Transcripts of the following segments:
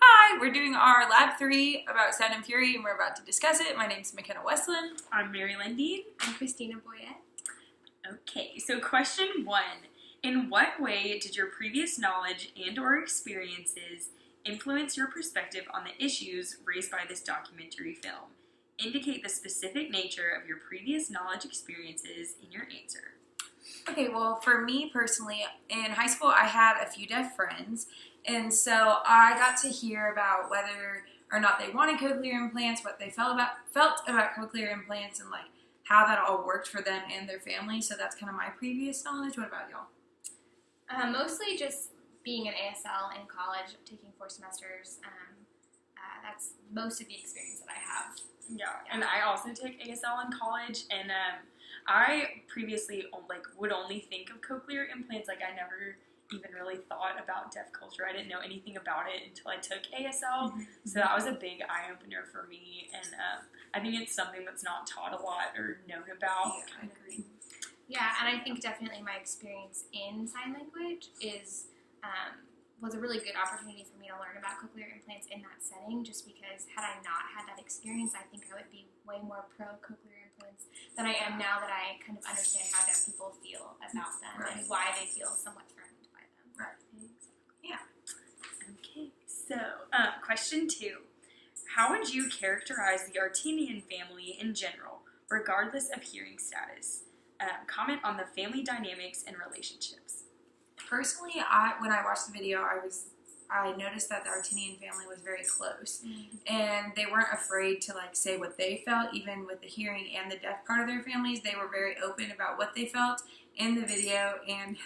Hi, we're doing our Lab 3 about Sound and Fury, and we're about to discuss it. My name's McKenna Westland. I'm Mary Lindeen. I'm Christina Boyette. Okay, so question 1. In what way did your previous knowledge and or experiences influence your perspective on the issues raised by this documentary film? Indicate the specific nature of your previous knowledge experiences in your answer. Okay, well, for me personally, in high school, I had a few deaf friends, and so I got to hear about whether or not they wanted cochlear implants, what they felt about cochlear implants, and like how that all worked for them and their family. So that's kind of my previous knowledge. What about y'all? Mostly just being an ASL in college, taking 4 semesters. That's most of the experience that I have. Yeah, and I also took ASL in college, and I previously would only think of cochlear implants. Like I never even really thought about deaf culture. I didn't know anything about it until I took ASL. Mm-hmm. So that was a big eye opener for me, and I think it's something that's not taught a lot or known about. Yeah, I agree. Yeah, and I think definitely my experience in sign language was a really good opportunity for me to learn about cochlear implants in that setting, just because had I not had that experience, I think I would be way more pro cochlear implants than I am now that I kind of understand how deaf people feel about them and why they feel somewhat threatened by them. Right. Yeah. Okay, so question 2. How would you characterize the Artinian family in general, regardless of hearing status? Comment on the family dynamics and relationships. Personally, when I watched the video, I noticed that the Artinian family was very close, and they weren't afraid to like say what they felt, even with the hearing and the deaf part of their families. They were very open about what they felt in the video, and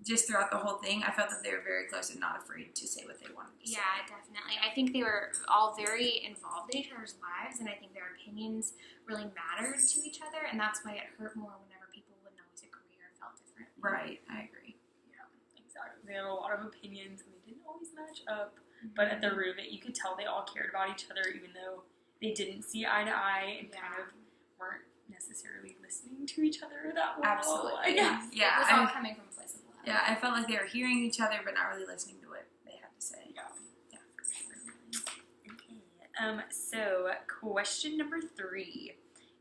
just throughout the whole thing, I felt that they were very close and not afraid to say what they wanted to say. Yeah, definitely. I think they were all very involved in each other's lives, and I think their opinions really mattered to each other, and that's why it hurt more whenever people wouldn't always agree or felt differently. Right, I agree. Yeah, exactly. They had a lot of opinions, and they didn't always match up. But at the root of it, you could tell they all cared about each other, even though they didn't see eye to eye and kind of weren't necessarily listening to each other that well. Absolutely. Yeah. Yeah. It was all coming from a place of love. Yeah, I felt like they were hearing each other, but not really listening to what they had to say. Yeah. Yeah, for sure. Okay. So, question number 3.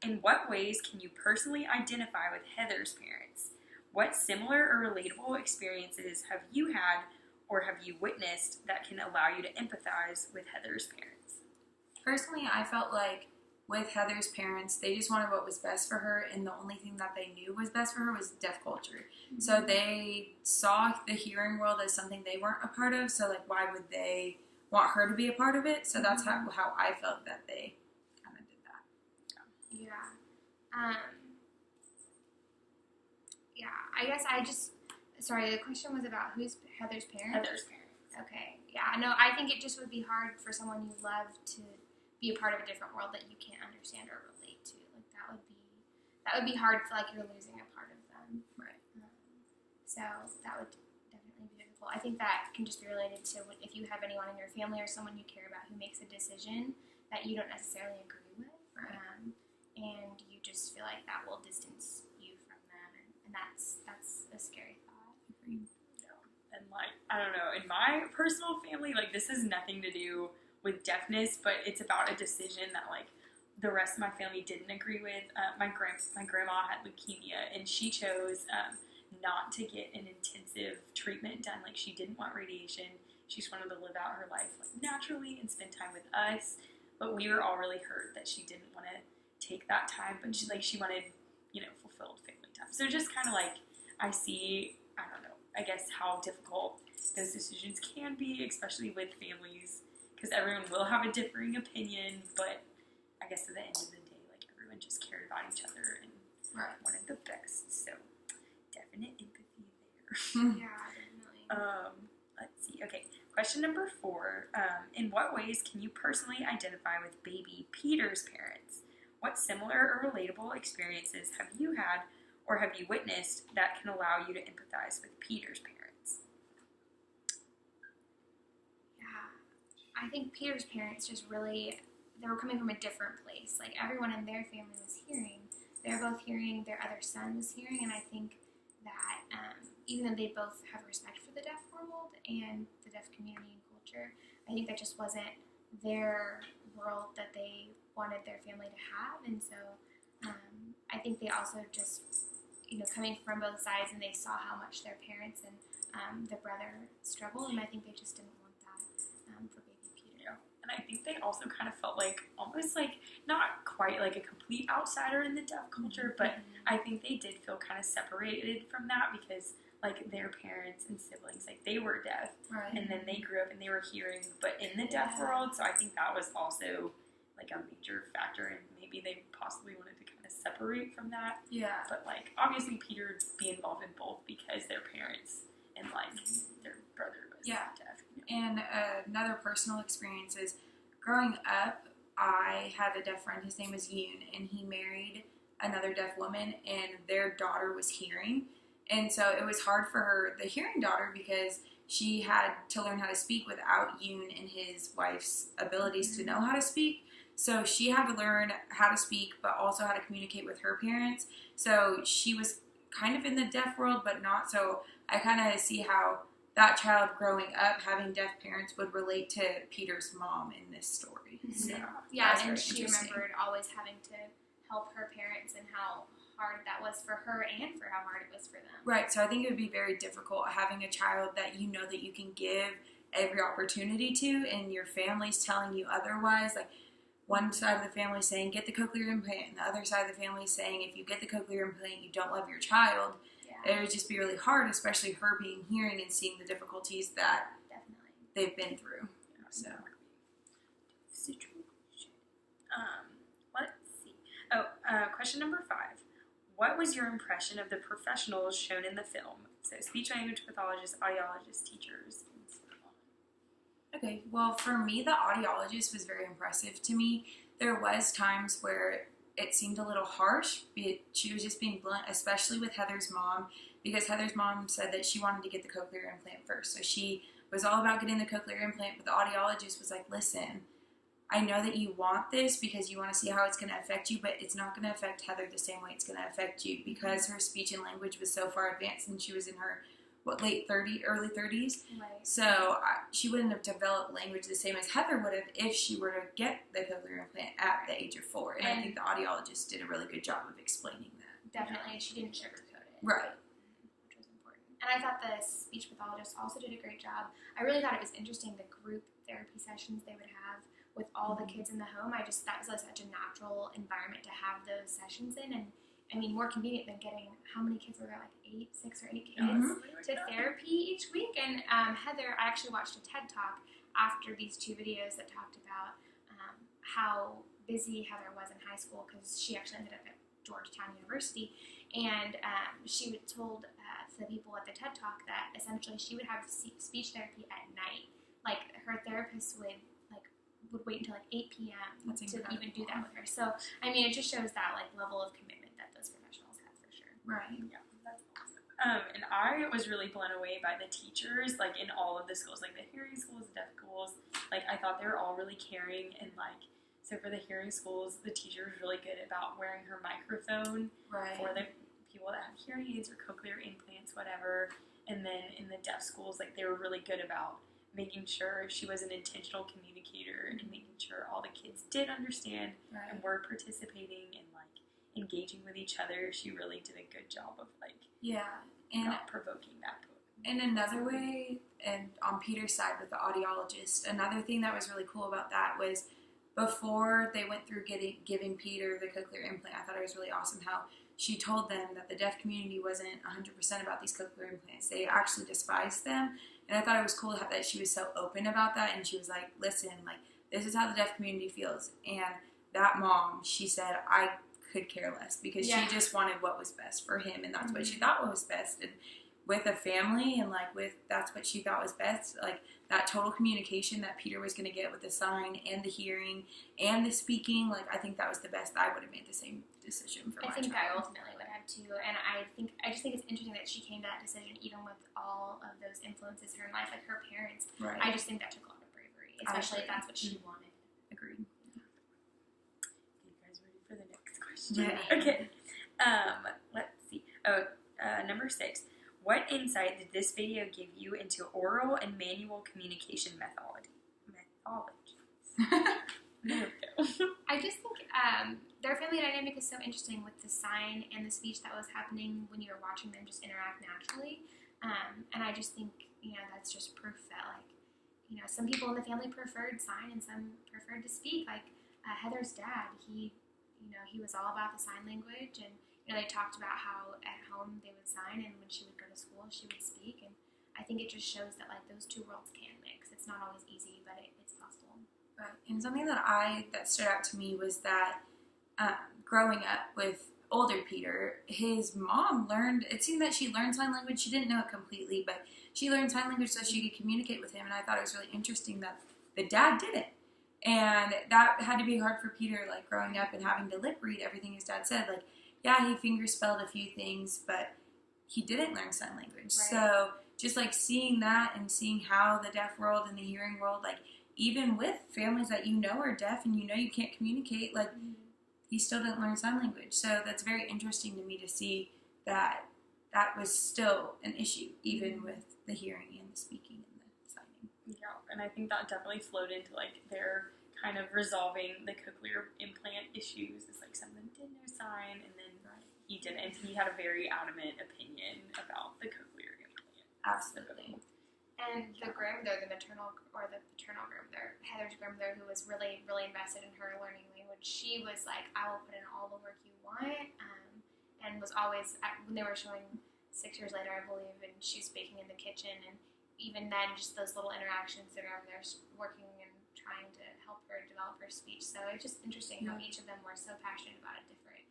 In what ways can you personally identify with Heather's parents? What similar or relatable experiences have you had or have you witnessed that can allow you to empathize with Heather's parents? Personally, I felt like with Heather's parents, they just wanted what was best for her, and the only thing that they knew was best for her was deaf culture. Mm-hmm. So they saw the hearing world as something they weren't a part of, so like why would they want her to be a part of it? So that's how I felt that they kind of did that. Yeah. I guess sorry, the question was about who's Heather's parents? Heather's parents. Okay. Yeah, no, I think it just would be hard for someone you love to be a part of a different world that you can't understand or relate to. Like that would be hard. Feel like you're losing a part of them. Right. So that would definitely be difficult. I think that can just be related to if you have anyone in your family or someone you care about who makes a decision that you don't necessarily agree with, and you just feel like that will distance you from them, and that's a scary thought. Agreed. And like, I don't know, in my personal family, like this has nothing to do with deafness, but it's about a decision that like the rest of my family didn't agree with. My grandma had leukemia, and she chose not to get an intensive treatment done. Like she didn't want radiation. She just wanted to live out her life like naturally and spend time with us. But we were all really hurt that she didn't want to take that time. But she wanted, fulfilled family time. So just kind of like I see, I don't know, I guess how difficult those decisions can be, especially with families. Because everyone will have a differing opinion, but I guess at the end of the day, like everyone just cared about each other and wanted the best. So definite empathy there. Yeah, definitely. Let's see. Okay, question number 4. In what ways can you personally identify with baby Peter's parents? What similar or relatable experiences have you had or have you witnessed that can allow you to empathize with Peter's parents? I think Peter's parents just really, they were coming from a different place. Like, everyone in their family was hearing. They were both hearing, their other son was hearing, and I think that even though they both have respect for the deaf world and the deaf community and culture, I think that just wasn't their world that they wanted their family to have. And so I think they also just, coming from both sides, and they saw how much their parents and the brother struggled, and I think they just didn't want that for baby Peter. Yeah. And I think they also kind of felt like, almost like, not quite like a complete outsider in the deaf culture, but I think they did feel kind of separated from that because, like, their parents and siblings, like, they were deaf, Right. and then they grew up and they were hearing, but in the deaf world, so I think that was also, like, a major factor, and maybe they possibly wanted to kind of separate from that. Yeah. But, like, obviously Peter would be involved in both because their parents and, like, their brother was deaf. And another personal experience is growing up, I had a deaf friend. His name was Yoon, and he married another deaf woman, and their daughter was hearing. And so it was hard for her, the hearing daughter, because she had to learn how to speak without Yoon and his wife's abilities to know how to speak. So she had to learn how to speak, but also how to communicate with her parents. So she was kind of in the deaf world, but not. So I kind of see how that child growing up having deaf parents would relate to Peter's mom in this story. So Yeah, that's and very she interesting. remembered always having to help her parents and how hard that was for her and for how hard it was for them. Right, so I think it would be very difficult having a child that you know that you can give every opportunity to, and your family's telling you otherwise. Like, one side of the family is saying, get the cochlear implant, and the other side of the family is saying, if you get the cochlear implant, you don't love your child. Yeah, It would just be really hard, especially her being hearing and seeing the difficulties that definitely. they've been through. So, Let's see. Question number 5. What was your impression of the professionals shown in the film? So, speech language pathologists, audiologists, teachers, and so on. okay, well, for me, the audiologist was very impressive to me. There was times where it seemed a little harsh. She was just being blunt, especially with Heather's mom, because Heather's mom said that she wanted to get the cochlear implant first. So she was all about getting the cochlear implant, but the audiologist was like, listen, I know that you want this because you want to see how it's going to affect you, but it's not going to affect Heather the same way it's going to affect you, because her speech and language was so far advanced, and she was in her early 30s. Right. So she wouldn't have developed language the same as Heather would have if she were to get the cochlear implant at the age of 4. And I think the audiologist did a really good job of explaining that. Definitely, she didn't sugarcoat it. Right. Which was important. And I thought the speech pathologist also did a great job. I really thought it was interesting the group therapy sessions they would have with all the kids in the home. That was such a natural environment to have those sessions in. And I mean, more convenient than getting, how many kids were there, like 6 or 8 kids to therapy each week. And Heather, I actually watched a TED Talk after these 2 videos that talked about how busy Heather was in high school, because she actually ended up at Georgetown University. And she told the people at the TED Talk that essentially she would have speech therapy at night. Like, her therapist would wait until like 8 p.m. to even do that with her. So, I mean, it just shows that like level of commitment that those professionals have for sure. Right. Yeah, that's awesome. And I was really blown away by the teachers, like in all of the schools, like the hearing schools, the deaf schools. Like, I thought they were all really caring, and like, so for the hearing schools, the teacher was really good about wearing her microphone for the people that have hearing aids or cochlear implants, whatever. And then in the deaf schools, like, they were really good about making sure she was an intentional communicator and making sure all the kids did understand and were participating and like engaging with each other. She really did a good job of like not provoking that. In another way, and on Peter's side with the audiologist, another thing that was really cool about that was before they went through giving Peter the cochlear implant, I thought it was really awesome how she told them that the deaf community wasn't 100% about these cochlear implants. They actually despised them. And I thought it was cool that she was so open about that. And she was like, listen, like, this is how the deaf community feels. And that mom, she said, I could care less, because she just wanted what was best for him. And that's what she thought was best. And with a family, and like that's what she thought was best. Like, that total communication that Peter was going to get with the sign and the hearing and the speaking, like, I think that was the best. I would have made the same decision for my child. I think I ultimately would have too, and I just think it's interesting that she came to that decision even with all of those influences in her life, like her parents. Right. I just think that took a lot of bravery, especially if that's what she wanted. Agreed. You guys ready for the next question? Yeah. Okay. Let's see. Number 6. what insight did this video give you into oral and manual communication methodologies? There we go. I just think their family dynamic is so interesting with the sign and the speech that was happening when you were watching them just interact naturally. And I just think, that's just proof that, some people in the family preferred sign and some preferred to speak. Like, Heather's dad, he was all about the sign language, and, they talked about how at home they would sign, and when she would go to school, she would speak. And I think it just shows that, those two worlds can mix. It's not always easy, but it's possible. Right. And something that stood out to me was that growing up with older Peter, his mom it seemed that she learned sign language. She didn't know it completely, but she learned sign language so she could communicate with him. And I thought it was really interesting that the dad didn't. And that had to be hard for Peter, growing up and having to lip read everything his dad said. Yeah, he finger spelled a few things, but he didn't learn sign language. Right. So just seeing that and seeing how the deaf world and the hearing world, even with families that are deaf and you can't communicate, he still didn't learn sign language. So that's very interesting to me to see that was still an issue, even with the hearing and the speaking and the signing. Yeah, and I think that definitely flowed into their kind of resolving the cochlear implant issues. It's some of them did know sign, and then he didn't. He had a very adamant opinion about the cochlear implant. Absolutely. And the grandmother, the maternal or the paternal grandmother, Heather's grandmother, who was really, really invested in her learning language, she was like, I will put in all the work you want, and was always, when they were showing 6 years later, I believe, and she's baking in the kitchen, and even then, just those little interactions that are there working and trying to help her develop her speech. So it's just interesting how each of them were so passionate about a different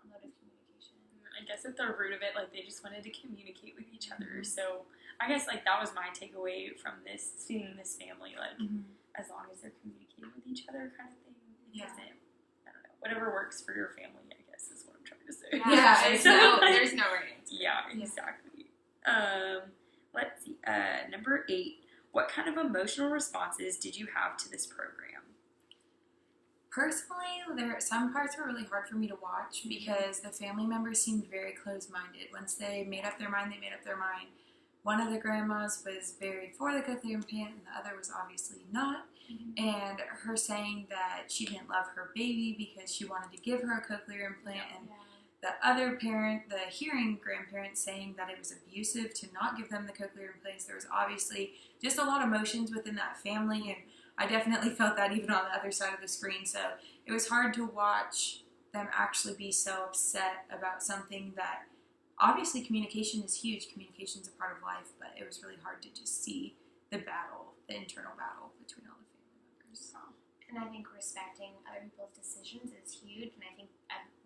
mode of communication. I guess at the root of it, they just wanted to communicate with each other. So I guess that was my takeaway from seeing this family, as long as they're communicating with each other, kind of thing. I don't know, whatever works for your family, I guess, is what I'm trying to say. There's no right answer. Yeah, exactly. Let's see. Number 8. What kind of emotional responses did you have to this program? Personally, some parts were really hard for me to watch because the family members seemed very close-minded. Once they made up their mind, they made up their mind. One of the grandmas was very for the cochlear implant, and the other was obviously not. Mm-hmm. And her saying that she didn't love her baby because she wanted to give her a cochlear implant, and the other parent, the hearing grandparent, saying that it was abusive to not give them the cochlear implants. There was obviously just a lot of emotions within that family, and I definitely felt that even on the other side of the screen. So it was hard to watch them actually be so upset about something that obviously communication is huge. Communication is a part of life, but it was really hard to just see the internal battle between all the family members. And I think respecting other people's decisions is huge, and I think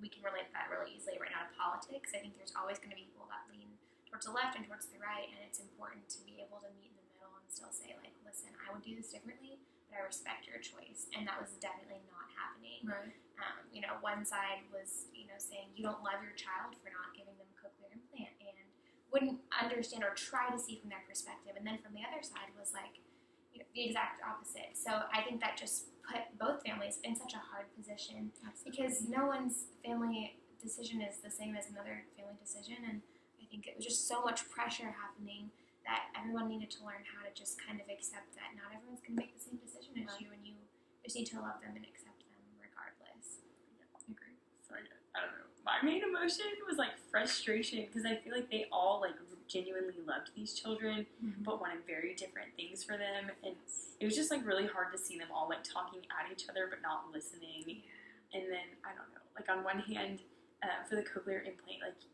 we can relate that really easily right now to politics. I think there's always going to be people that lean towards the left and towards the right, and it's important to be able to meet in the middle and still say, listen, I would do this differently, but I respect your choice. And that was definitely not happening. Right. One side was, saying you don't love your child for not giving them a cochlear implant, and wouldn't understand or try to see from their perspective. And then from the other side was the exact opposite. So I think that just put both families in such a hard position. Absolutely. Because no one's family decision is the same as another family decision, and I think it was just so much pressure happening that everyone needed to learn how to just kind of accept that not everyone's going to make the same decision as you, and you just need to love them and accept them regardless. Yeah, I agree. So I don't know. My main emotion was frustration, because I feel like they all genuinely loved these children, but wanted very different things for them, and it was just really hard to see them all talking at each other but not listening. And then I don't know, on one hand, for the cochlear implant,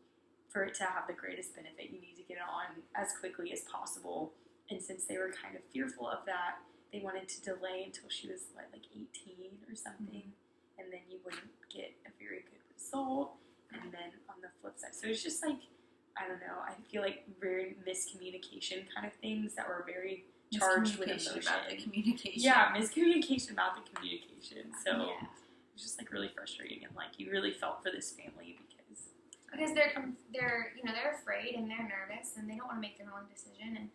for it to have the greatest benefit, you need to get it on as quickly as possible. And since they were kind of fearful of that, they wanted to delay until she was 18 or something, and then you wouldn't get a very good result. And then on the flip side, so it's just I don't know, I feel very miscommunication kind of things that were very charged with emotion. About the communication. Yeah, miscommunication about the communication. So it was just really frustrating, and you really felt for this family because they're afraid and they're nervous and they don't want to make the wrong decision, and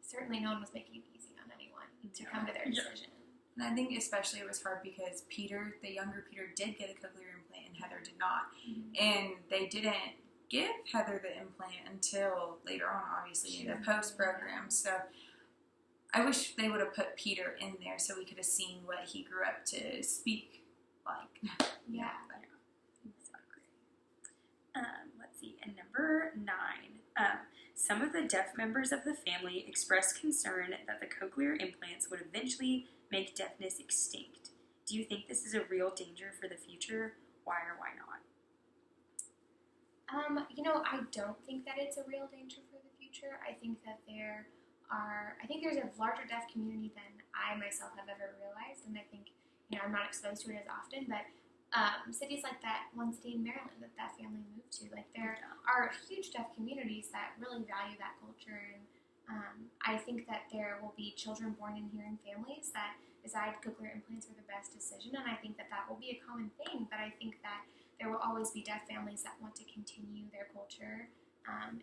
certainly no one was making it easy on anyone to come to their decision. And I think especially it was hard because Peter, the younger Peter, did get a cochlear implant and Heather did not. Mm-hmm. And they didn't give Heather the implant until later on, obviously, in the post program. So I wish they would have put Peter in there so we could have seen what he grew up to speak like. Yeah. Let's see. And number 9. Some of the deaf members of the family expressed concern that the cochlear implants would eventually make deafness extinct. Do you think this is a real danger for the future? Why or why not? I don't think that it's a real danger for the future. I think that there's a larger deaf community than I myself have ever realized, and I think, I'm not exposed to it as often, but cities like that one city in Maryland that family moved to, like, there are huge deaf communities that really value that culture, and I think that there will be children born in hearing families that decide cochlear implants are the best decision, and I think that will be a common thing, but I think that there will always be deaf families that want to continue their culture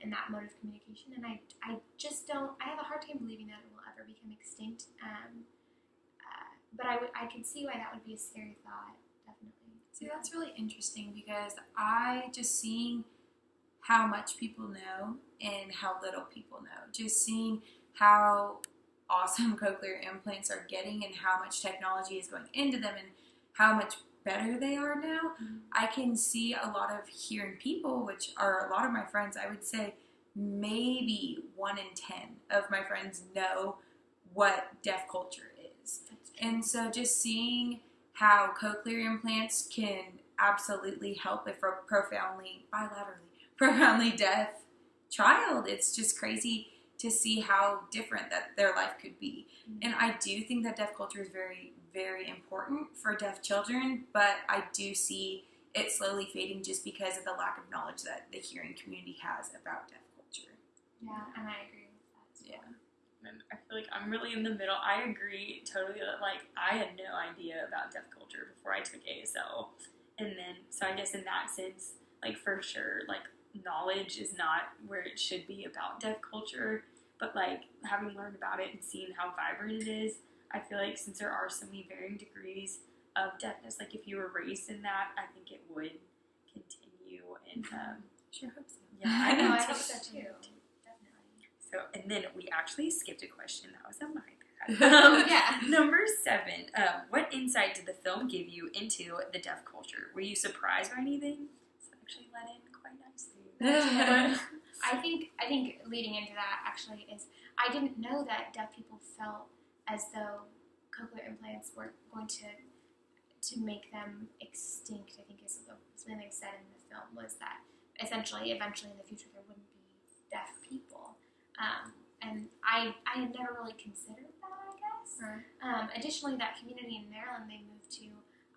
and that mode of communication, and I just don't, I have a hard time believing that it will ever become extinct, but I could see why that would be a scary thought, definitely. See, that's really interesting because I just seeing how much people know and how little people know. Just seeing how awesome cochlear implants are getting and how much technology is going into them and how much better they are now. Mm-hmm. I can see a lot of hearing people, which are a lot of my friends. I would say maybe 1 in 10 of my friends know what deaf culture is. And so just seeing how cochlear implants can absolutely help a profoundly deaf child, it's just crazy to see how different that their life could be. Mm-hmm. And I do think that deaf culture is very, very important for deaf children, but I do see it slowly fading just because of the lack of knowledge that the hearing community has about deaf culture. Yeah, and I agree with that as well. Yeah. And I feel like I'm really in the middle. I agree totally that, like, I had no idea about deaf culture before I took ASL. And then, so I guess in that sense, like, for sure, like, knowledge is not where it should be about deaf culture. But, like, having learned about it and seeing how vibrant it is, I feel like since there are so many varying degrees of deafness, like, if you were raised in that, I think it would continue. And, sure hope so. Yeah, I know. I hope so, too. So, and then we actually skipped a question. That was on my bad. Yeah. Number 7. What insight did the film give you into the deaf culture? Were you surprised by anything? So actually led in quite nicely. I think leading into that actually is I didn't know that deaf people felt as though cochlear implants were going to make them extinct. I think is something they said in the film was that eventually in the future there wouldn't be deaf people. And I had never really considered that, I guess. Right. Additionally, that community in Maryland they moved to,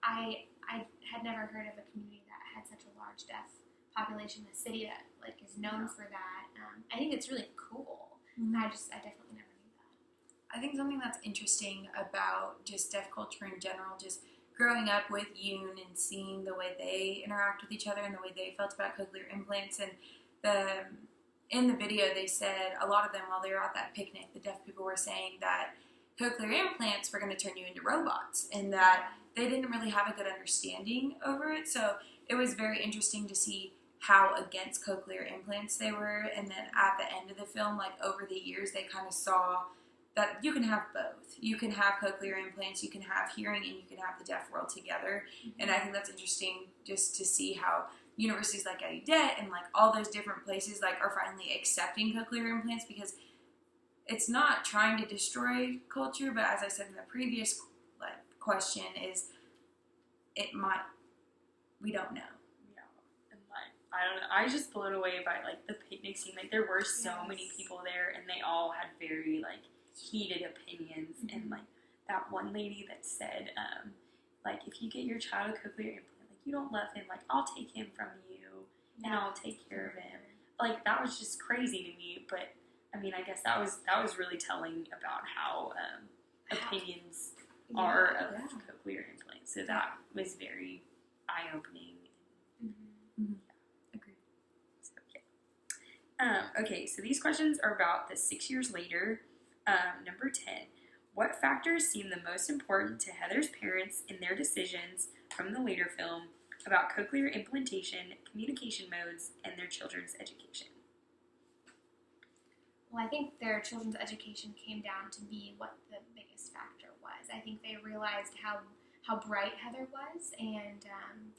I had never heard of a community that had such a large deaf population, a city that, like, is known for that. I think it's really cool. Mm-hmm. I definitely never knew that. I think something that's interesting about just deaf culture in general, just growing up with Yoon and seeing the way they interact with each other and the way they felt about cochlear implants, and in the video they said a lot of them while they were at that picnic, the deaf people were saying that cochlear implants were going to turn you into robots and that they didn't really have a good understanding over it. So it was very interesting to see how against cochlear implants they were, and then at the end of the film, like, over the years they kind of saw that you can have both. You can have cochlear implants, you can have hearing, and you can have the deaf world together. Mm-hmm. And I think that's interesting just to see how universities like Gallaudet and, like, all those different places, like, are finally accepting cochlear implants, because it's not trying to destroy culture, but as I said in the previous, like, question is we don't know. I don't know. I was just blown away by, like, the picnic scene. Like, there were so many people there, and they all had very, like, heated opinions. Mm-hmm. And, like, that one lady that said, like, if you get your child a cochlear implant, like, you don't love him. Like, I'll take him from you, and I'll take care of him. Like, that was just crazy to me. But, I mean, I guess that was really telling about how opinions are of cochlear implants. So that was very eye-opening. Okay, so these questions are about the 6 years later. Number 10. What factors seem the most important to Heather's parents in their decisions from the later film about cochlear implantation, communication modes, and their children's education? Well, I think their children's education came down to be what the biggest factor was. I think they realized how bright Heather was, and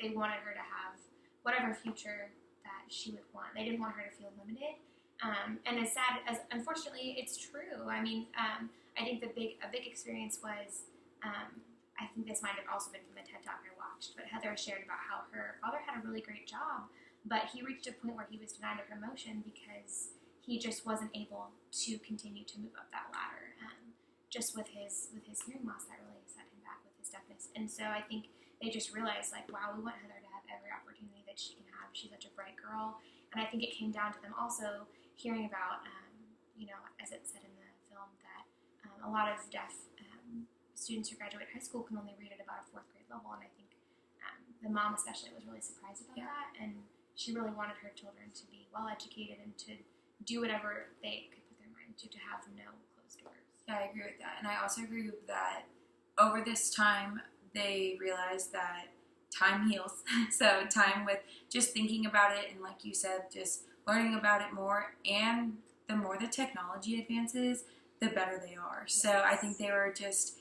they wanted her to have whatever future that she would want. They didn't want her to feel limited. And as sad as, unfortunately, it's true. I mean, I think a big experience was, I think this might have also been from the TED Talk I watched, but Heather shared about how her father had a really great job, but he reached a point where he was denied a promotion because he just wasn't able to continue to move up that ladder. Just with his hearing loss, that really set him back with his deafness. And so I think they just realized, like, wow, we want Heather to have every opportunity that she can have. She's such a bright girl. And I think it came down to them also hearing about, as it said in the film, that a lot of deaf students who graduate high school can only read at about a 4th grade level. And I think the mom especially was really surprised about that. And she really wanted her children to be well educated and to do whatever they could put their mind to have no closed doors. Yeah, I agree with that. And I also agree with that over this time, they realized that time heals. So time with just thinking about it and, like you said, just learning about it more, and the more the technology advances, the better they are. So I think they were just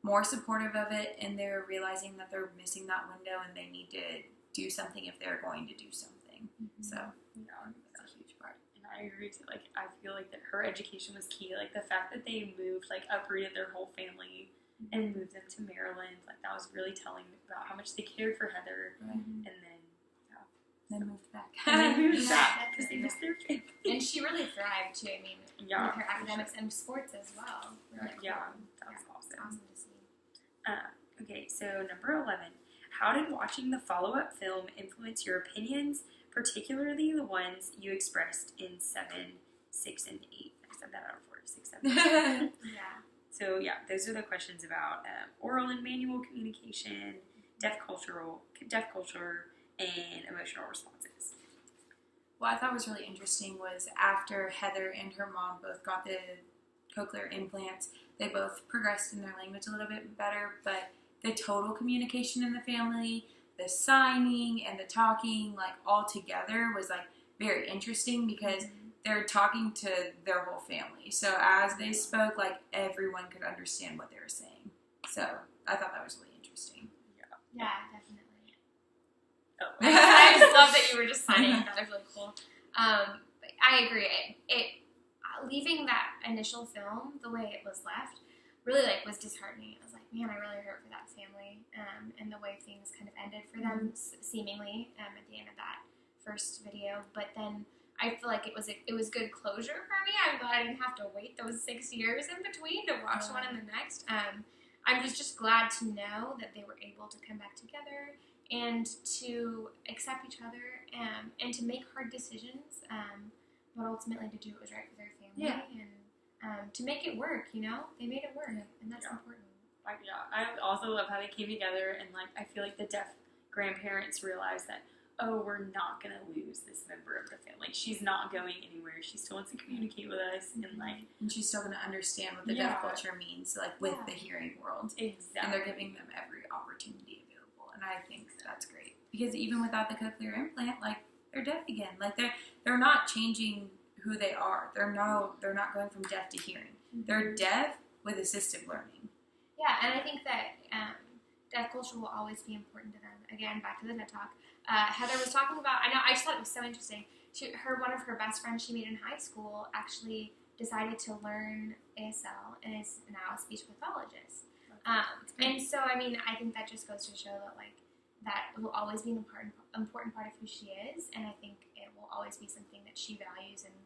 more supportive of it, and they're realizing that they're missing that window and they need to do something if they're going to do something. Mm-hmm. So that's a huge part. And I agree too. Like, I feel like that her education was key. Like, the fact that they moved, like, uprooted their whole family and moved them to Maryland, like, that was really telling about how much they cared for Heather. Mm-hmm. And then moved back. And then moved back because they missed their family. And she really thrived too. I mean, with her academics and sports as well. Really cool. Yeah, that was awesome. Awesome to see. Okay, so number 11. How did watching the follow-up film influence your opinions, particularly the ones you expressed in 7, 6, and 8? I said that out of order. 6, 7, 8. Yeah. So yeah, those are the questions about oral and manual communication, deaf culture, and emotional responses. What I thought was really interesting was after Heather and her mom both got the cochlear implants, they both progressed in their language a little bit better, but the total communication in the family, the signing and the talking, like, all together was, like, very interesting because they're talking to their whole family. So as they spoke, like, everyone could understand what they were saying. So I thought that was really interesting. Yeah, definitely. Oh. I just love that you were just signing. That was really cool. I agree. Leaving that initial film the way it was left really, like, was disheartening. I was like, man, I really hurt for that family, and the way things kind of ended for them, seemingly, at the end of that first video. But then I feel like it was good closure for me. I'm glad I didn't have to wait those 6 years in between to watch one and the next. I'm just glad to know that they were able to come back together and to accept each other, and to make hard decisions, but ultimately to do what was right for their family, and to make it work. They made it work, and that's important. I also love how they came together, and, like, I feel like the deaf grandparents realized that, oh, we're not going to lose this member of the family. She's not going anywhere. She still wants to communicate with us, and she's still going to understand what the deaf culture means, like, with the hearing world. Exactly. And they're giving them every opportunity available, and I think that's great. Because even without the cochlear implant, like, they're deaf again. Like, they're not changing who they are. They're not going from deaf to hearing. They're deaf with assistive learning. Yeah, and I think that deaf culture will always be important to them. Again, back to the TED Talk. Heather was talking about, I just thought it was so interesting. One of her best friends she made in high school actually decided to learn ASL and is now a speech pathologist. And so, I think that just goes to show that, like, that will always be an important part of who she is, and I think it will always be something that she values, and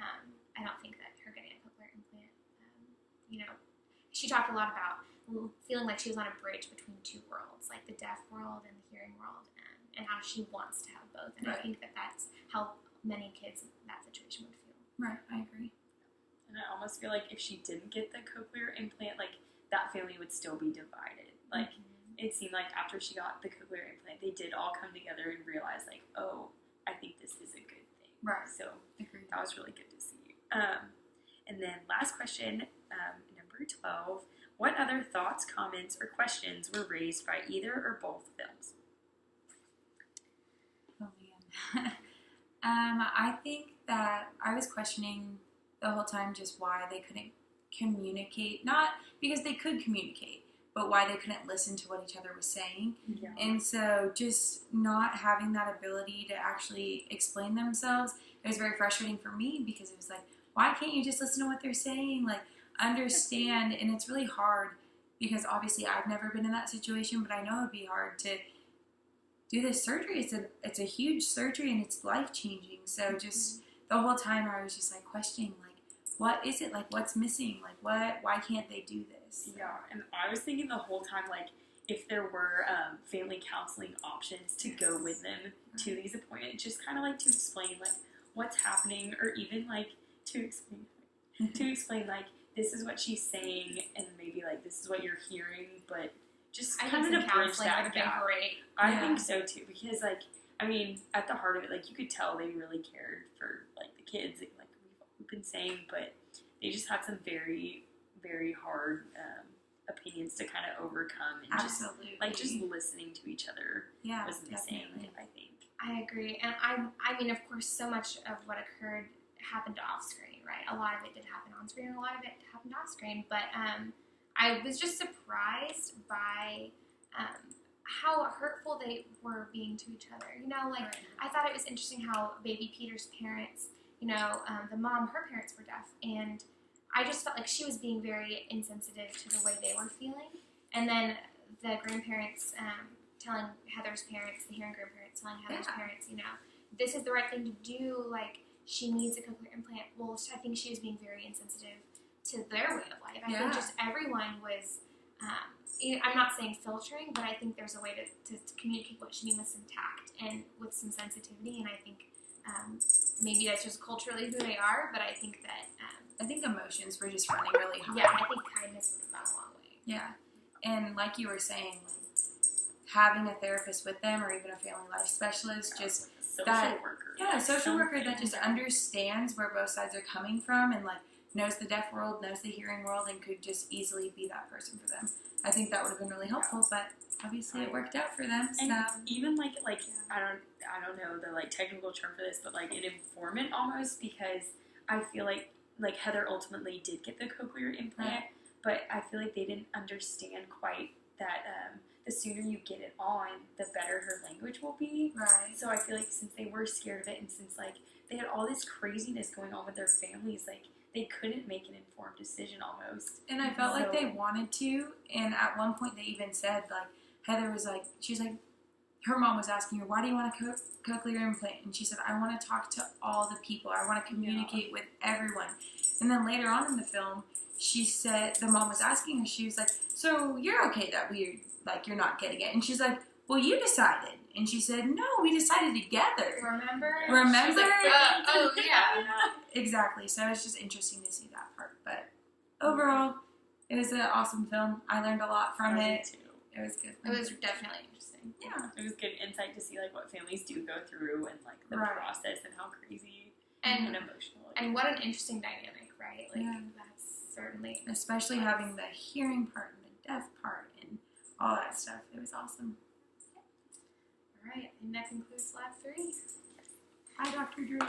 I don't think that her getting a cochlear implant, she talked a lot about feeling like she was on a bridge between two worlds, like the deaf world and the hearing world, and how she wants to have both, and I think that that's how many kids in that situation would feel. Right, I agree. And I almost feel like if she didn't get the cochlear implant, like, that family would still be divided. Like, it seemed like after she got the cochlear implant, they did all come together and realize, like, oh, I think this is a good thing. Right. So that was really good to see. And then last question, number 12. What other thoughts, comments, or questions were raised by either or both films? I think that I was questioning the whole time just why they couldn't communicate. Not because they could communicate, but why they couldn't listen to what each other was saying. Yeah. And so just not having that ability to actually explain themselves, it was very frustrating for me because it was like, why can't you just listen to what they're saying? Like, understand. And it's really hard because obviously I've never been in that situation, but I know it'd be hard to do this surgery. It's a huge surgery and it's life-changing. So just the whole time I was just like questioning, like, what is it? Like, what's missing? Like, why can't they do this? Yeah, and I was thinking the whole time, like, if there were family counseling options to go with them to these appointments, just kind of like to explain, like, what's happening, or even, like, to explain, like, this is what she's saying, and maybe, like, this is what you're hearing, but just kind of to bridge that gap. I think so, too, because, like, I mean, at the heart of it, like, you could tell they really cared for, like, the kids, like we've been saying, but they just had some very, very hard opinions to kind of overcome, and Absolutely. just listening to each other was missing, definitely. I think. I agree, and I mean, of course, so much of what occurred happened off screen, right? A lot of it did happen on screen, and a lot of it happened off screen. But I was just surprised by how hurtful they were being to each other. You know, like, I thought it was interesting how baby Peter's parents, you know, the mom, her parents were deaf, and I just felt like she was being very insensitive to the way they were feeling. And then the grandparents telling Heather's parents, the hearing grandparents telling Heather's parents, you know, this is the right thing to do, like, she needs a cochlear implant. Well, I think she was being very insensitive to their way of life. I think just everyone was, I'm not saying filtering, but I think there's a way to communicate what she needs with some tact and with some sensitivity, and I think maybe that's just culturally who they are, but I think that... I think emotions were just running really high. Yeah, I think kindness would have gone a long way. Yeah. And like you were saying, like, having a therapist with them or even a family life specialist, just social worker. Yeah, a social worker that just understands where both sides are coming from and, like, knows the deaf world, knows the hearing world, and could just easily be that person for them. I think that would have been really helpful, but obviously it worked out for them. And so even like I don't know the, like, technical term for this, but, like, an informant almost, because I feel like Heather ultimately did get the cochlear implant, but I feel like they didn't understand quite that the sooner you get it on, the better her language will be. Right. So I feel like since they were scared of it, and since, like, they had all this craziness going on with their families, like, they couldn't make an informed decision almost. And I felt like they wanted to, and at one point they even said, like, Heather was like, she was like, her mom was asking her, why do you want a cochlear implant? And she said, I want to talk to all the people. I want to communicate with everyone. And then later on in the film, she said, the mom was asking her, she was like, so you're okay that you're not getting it? And she's like, well, you decided. And she said, no, we decided together. Remember? Like, oh, yeah. Exactly. So it's just interesting to see that part. But overall, it was an awesome film. I learned a lot from it. Too. It was good. It was definitely interesting. Yeah. It was good insight to see, like, what families do go through, and, like, the process, and how crazy and emotional it is. And what an interesting dynamic, right? Like, that's certainly... Especially having the hearing part and the deaf part and all that stuff. It was awesome. All right. And that concludes Lab 3. Hi, Dr. Drew.